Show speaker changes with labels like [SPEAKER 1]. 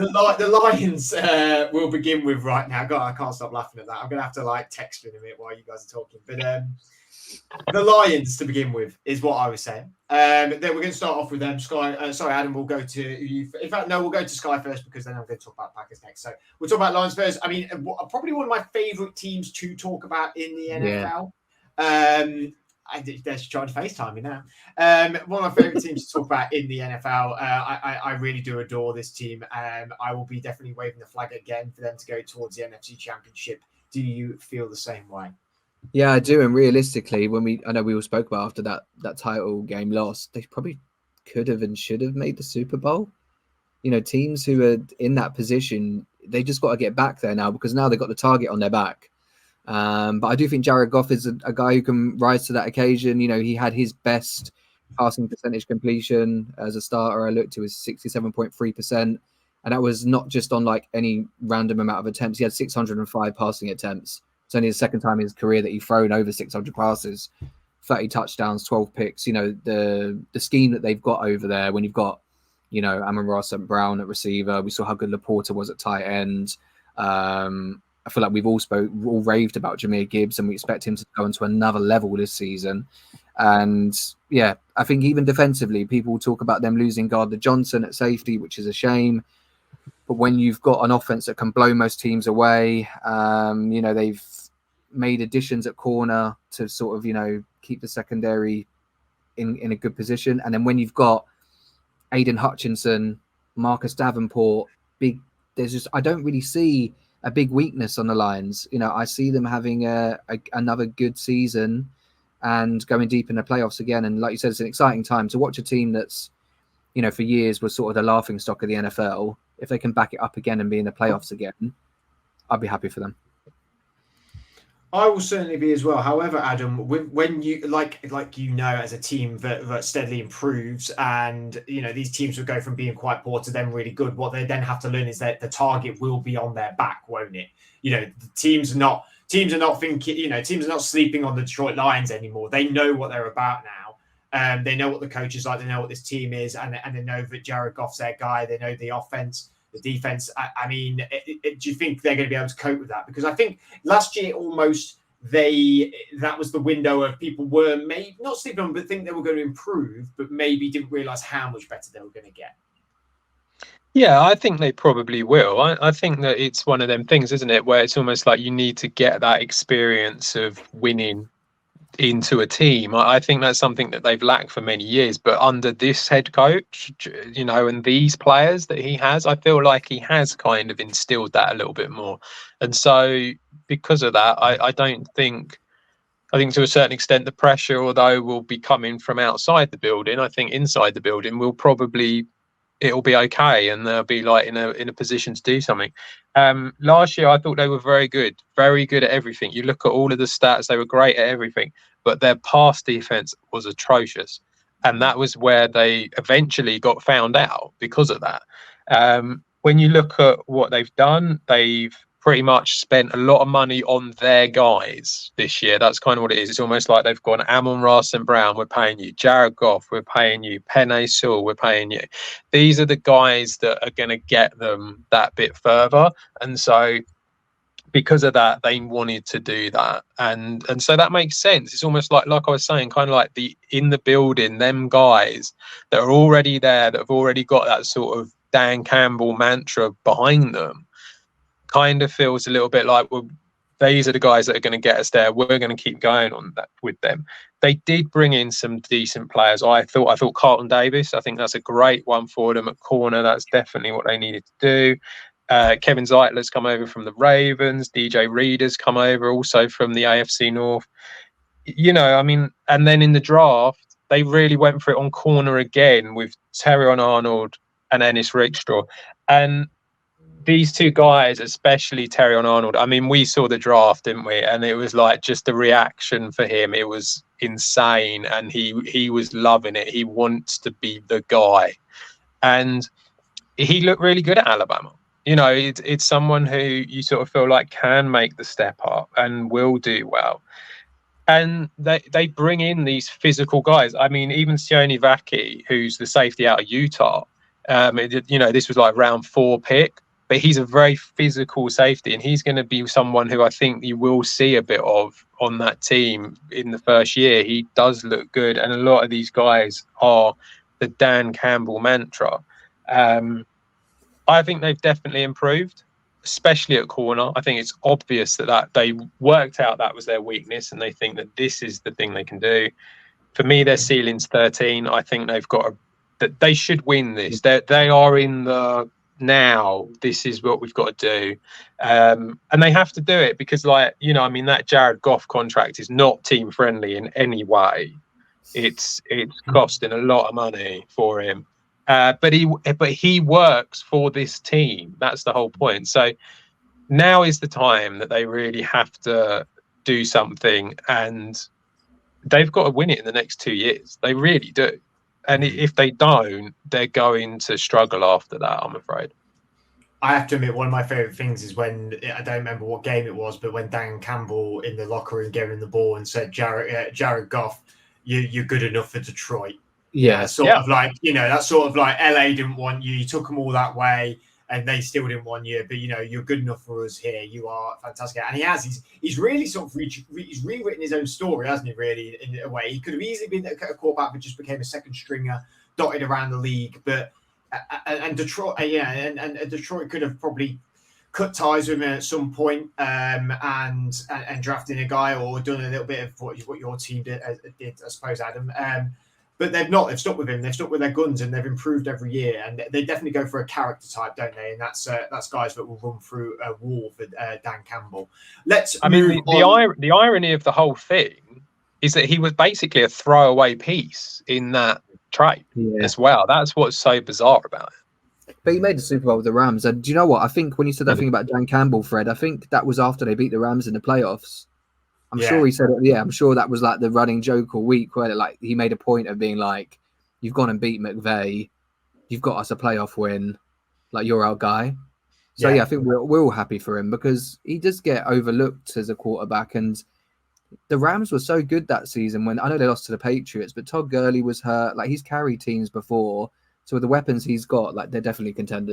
[SPEAKER 1] The Lions will begin with right now. God, I can't stop laughing at that. I'm going to have to text you in a minute while you guys are talking. But the Lions to begin with is what I was saying. Then we're going to start off with them. Sky. Sorry, Adam. We'll go to you. In fact, no, we'll go to Sky first because then I'm going to talk about Packers next. So we'll talk about Lions first. I mean, probably one of my favourite teams to talk about in the NFL. They're trying to FaceTime me now. One of my favourite teams to talk about in the NFL. I really do adore this team. I will be definitely waving the flag again for them to go towards the NFC Championship. Do you feel the same way?
[SPEAKER 2] Yeah, I do. And realistically, I know we all spoke about after that title game loss, they probably could have and should have made the Super Bowl. You know, teams who are in that position, they just got to get back there now because now they've got the target on their back. But I do think Jared Goff is a guy who can rise to that occasion. You know, he had his best passing percentage completion as a starter. I looked, it was 67.3%. And that was not just on any random amount of attempts. He had 605 passing attempts. It's only the second time in his career that he's thrown over 600 passes, 30 touchdowns, 12 picks. You know, the scheme that they've got over there when you've got, Amon-Ra St. Brown at receiver. We saw how good Laporta was at tight end. I feel like we've all raved about Jahmyr Gibbs and we expect him to go into another level this season. And yeah, I think even defensively, people talk about them losing Gardner Johnson at safety, which is a shame. But when you've got an offense that can blow most teams away, they've made additions at corner to sort of, keep the secondary in a good position. And then when you've got Aiden Hutchinson, Marcus Davenport, I don't really see a big weakness on the Lions. I see them having another good season and going deep in the playoffs again. And like you said, it's an exciting time to watch a team that's, for years was sort of the laughing stock of the NFL. If they can back it up again and be in the playoffs again, I'd be happy for them.
[SPEAKER 1] I will certainly be as well. However, Adam, when you as a team that steadily improves, and these teams will go from being quite poor to them really good. What they then have to learn is that the target will be on their back, won't it? The teams are not thinking. Teams are not sleeping on the Detroit Lions anymore. They know what they're about now. They know what the coach is like. They know what this team is, and they know that Jared Goff's their guy. They know the offense. The defense, I mean, do you think they're going to be able to cope with that? Because I think last year almost that was the window of people were maybe not sleeping on, but think they were going to improve, but maybe didn't realize how much better they were going to get.
[SPEAKER 3] Yeah, I think they probably will. I think that it's one of them things, isn't it, where it's almost like you need to get that experience of winning into a team. I think that's something that they've lacked for many years, but under this head coach, and these players that he has, I feel like he has kind of instilled that a little bit more. And so because of that, I think to a certain extent the pressure, although will be coming from outside the building, I think inside the building it'll be okay, and they'll be in a position to do something. Last year, I thought they were very good at everything. You look at all of the stats; they were great at everything, but their pass defense was atrocious, and that was where they eventually got found out because of that. When you look at what they've done, they've pretty much spent a lot of money on their guys this year. That's kind of what it is. It's almost like they've gone Amon-Ra St. Brown, we're paying you. Jared Goff, we're paying you. Penei Sewell, we're paying you. These are the guys that are going to get them that bit further. And so because of that, they wanted to do that. And so that makes sense. It's almost like I was saying, kind of like in the building, them guys that are already there, that have already got that sort of Dan Campbell mantra behind them, kind of feels a little bit like, well, these are the guys that are going to get us there. We're going to keep going on that with them. They did bring in some decent players. I thought Carlton Davis, I think that's a great one for them at corner. That's definitely what they needed to do. Kevin Zeitler's come over from the Ravens. DJ Reader's come over also from the AFC North. And then in the draft, they really went for it on corner again with Terrion Arnold and Ennis Rakestraw. And these two guys, especially Terrion Arnold, I mean, we saw the draft, didn't we? And it was like just the reaction for him. It was insane. And he was loving it. He wants to be the guy. And he looked really good at Alabama. It's someone who you sort of feel like can make the step up and will do well. And they bring in these physical guys. I mean, even Sione Vaki, who's the safety out of Utah, This was like round 4 pick, but he's a very physical safety, and he's going to be someone who I think you will see a bit of on that team in the first year. He does look good, and a lot of these guys are the Dan Campbell mantra. I think they've definitely improved, especially at corner. I think it's obvious that they worked out that was their weakness, and they think that this is the thing they can do. For me, their ceiling's 13. I think that they should win this. They are in the now. This is what we've got to do, and they have to do it because, that Jared Goff contract is not team friendly in any way. It's costing a lot of money for him. But he works for this team. That's the whole point. So now is the time that they really have to do something, and they've got to win it in the next 2 years. They really do. And if they don't, they're going to struggle after that, I'm afraid.
[SPEAKER 1] I have to admit, one of my favourite things is when, I don't remember what game it was, but when Dan Campbell in the locker room gave him the ball and said, Jared Goff, you're good enough for Detroit.
[SPEAKER 2] Yeah,
[SPEAKER 1] that's sort of like LA didn't want you. You took them all that way, and they still didn't want you. But you're good enough for us here. You are fantastic, and he's really sort of he's rewritten his own story, hasn't he? Really, in a way, he could have easily been a quarterback, but just became a second stringer, dotted around the league. But and Detroit, and Detroit could have probably cut ties with him at some point, and drafting a guy or done a little bit of what your team did, I suppose, Adam. But they've not. They've stuck with him. They've stuck with their guns, and they've improved every year. And they definitely go for a character type, don't they? And that's guys that will run through a wall for Dan Campbell.
[SPEAKER 3] The irony of the whole thing is that he was basically a throwaway piece in that trade as well. That's what's so bizarre about it.
[SPEAKER 2] But he made the Super Bowl with the Rams. And do you know what? I think when you said that thing about Dan Campbell, Fred, I think that was after they beat the Rams in the playoffs. I'm sure he said it. Yeah, I'm sure that was like the running joke all week where he made a point of being like, you've gone and beat McVay. You've got us a playoff win. Like, you're our guy. So, I think we're all happy for him because he does get overlooked as a quarterback. And the Rams were so good that season when I know they lost to the Patriots, but Todd Gurley was hurt. Like, he's carried teams before. So with the weapons he's got, like, they're definitely contenders.